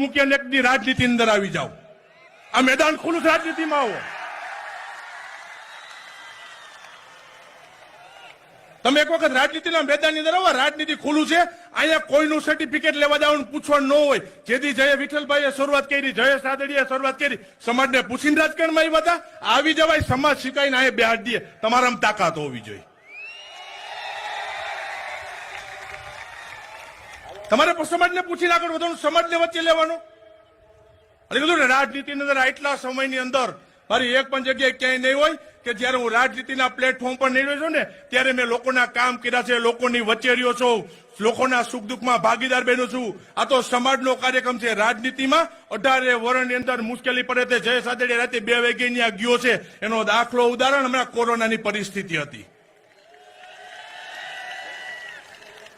મૂકી અને એકની રાજનીતિ અંદર આવી જાઓ. આ મેદાન ખુલ્લું છે, રાજનીતિમાં આવો. તમે એક વખત રાજનીતિના મેદાનની અંદર આવો, રાજનીતિ ખુલ્લું છે. અહીંયા કોઈનું સર્ટિફિકેટ લેવા જવાનું પૂછવાનું ન હોય. જેથી જય વિઠ્ઠલભાઈએ શરૂઆત કરી, જયેશ રાદડિયાએ શરૂઆત કરી, સમાજને પૂછીને રાજકારણમાં આવ્યા હતા. આવી જવાય, સમાજ શીખાઈને અહીંયા બેહાડી દે. તમારામાં તાકાત હોવી જોઈએ. તમારે સમાજને પૂછીને આગળ વધવાનું, સમાજને વચ્ચે લેવાનો. અને કીધું ને, રાજનીતિની અંદર આટલા સમયની અંદર મારી એક પણ જગ્યાએ ક્યાંય નહીં હોય કે જ્યારે હું રાજનીતિના પ્લેટફોર્મ પર નીકળ્યો છું ને, ત્યારે મેં લોકોના કામ કર્યા છે, લોકોની વચ્ચે રહ્યો છું, લોકોના સુખ દુઃખમાં ભાગીદાર બન્યો છું. આ તો સમાજનો કાર્યક્રમ છે. રાજનીતિમાં 18 વર્ષની અંદર મુશ્કેલી પડે તે જયેશ રાદડિયા રાતે 2 વાગે ત્યાં ગયો છે. એનો દાખલો ઉદાહરણ હમણાં કોરોનાની પરિસ્થિતિ હતી.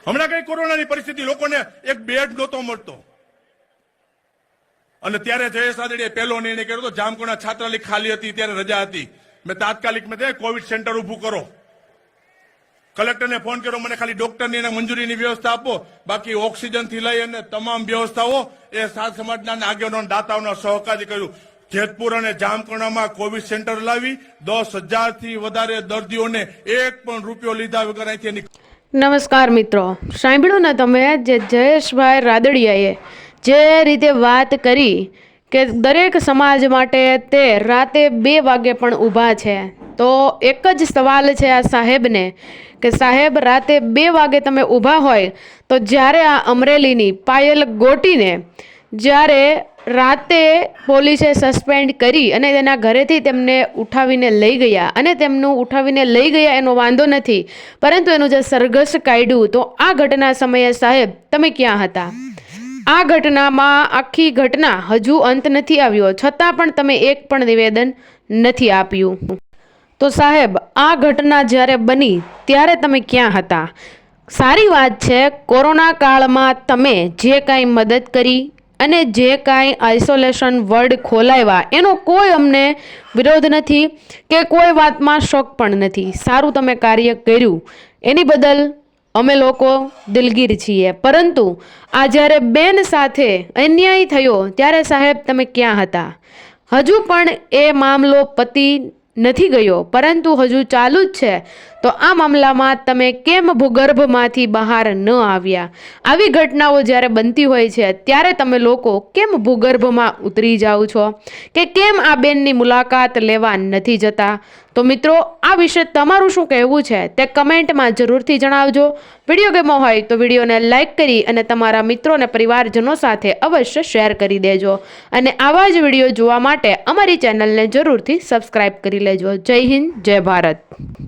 હમણાં કઈ કોરોનાની પરિસ્થિતિ, લોકોને એક બેડ નહોતો મળતો અને ત્યારે જયેશ રાદડિયાએ પહેલો નિર્ણય કર્યો હતો. જામકોના છાત્રાલય ખાલી હતી, ત્યારે રજા હતી. મેં તાત્કાલિક કોવિડ સેન્ટર ઉભું કરો. કલેક્ટરને ફોન કર્યો, મને ખાલી ડોક્ટરની અને મંજૂરીની વ્યવસ્થા આપો, બાકી ઓક્સિજન થી લઈ અને તમામ વ્યવસ્થાઓ એ સાત સમાજના આગેવાનો દાતાઓના સહકારથી કર્યું. જેતપુર અને જામકરણામાં કોવિડ સેન્ટર લાવી 10,000 થી વધારે દર્દીઓને એક પણ રૂપિયો લીધા વગર અહીંથી. નમસ્કાર મિત્રો, સાંભળ્યું ને તમે જે જયેશભાઈ રાદડિયાએ જે રીતે વાત કરી કે દરેક સમાજ માટે તે રાતે 2 વાગે પણ ઊભા છે. તો એક જ સવાલ છે આ સાહેબને કે સાહેબ, રાતે 2 વાગે તમે ઊભા હોય તો જ્યારે આ અમરેલીની પાયલ ગોટીને જ્યારે રાતે પોલીસે સસ્પેન્ડ કરી અને તેના ઘરેથી તેમને ઉઠાવીને લઈ ગયા, અને તેમનું ઉઠાવીને લઈ ગયા એનો વાંધો નથી, પરંતુ એનું જે સરઘસ કાઢ્યું, તો આ ઘટના સમયે સાહેબ તમે ક્યાં હતા? આ ઘટનામાં આખી ઘટના હજુ અંત નથી આવ્યો, છતાં પણ તમે એક પણ નિવેદન નથી આપ્યું. તો સાહેબ, આ ઘટના જ્યારે બની ત્યારે તમે ક્યાં હતા? સારી વાત છે, કોરોના કાળમાં તમે જે કાંઈ મદદ કરી અને જે કાંઈ આઇસોલેશન વોર્ડ ખોલાવ્યા એનો કોઈ અમને વિરોધ નથી કે કોઈ વાતમાં શોક પણ નથી. સારું તમે કાર્ય કર્યું, એની બદલ અમે લોકો દિલગીર છીએ. પરંતુ આ જ્યારે બેન સાથે અન્યાય થયો ત્યારે સાહેબ તમે ક્યાં હતા? હજુ પણ એ મામલો પતી નથી ગયો, પરંતુ હજુ ચાલુ જ છે. તો આ મામલામાં તમે કેમ ભૂગર્ભમાંથી બહાર ન આવ્યા? આવી ઘટનાઓ જ્યારે બનતી હોય છે ત્યારે તમે લોકો કેમ ભૂગર્ભમાં ઉતરી જાઓ છો કે કેમ આ બેનની મુલાકાત લેવા નથી જતા? તો મિત્રો, આ વિશે તમારું શું કહેવું છે તે કમેન્ટમાં જરૂરથી જણાવજો. વિડીયો ગમ્યો હોય તો વિડીયોને લાઇક કરી અને તમારા મિત્રો અને પરિવારજનો સાથે અવશ્ય શેર કરી દેજો. અને આવા જ વિડીયો જોવા માટે અમારી ચેનલને જરૂરથી સબસ્ક્રાઇબ કરી લેજો. જય હિન્દ, જય ભારત.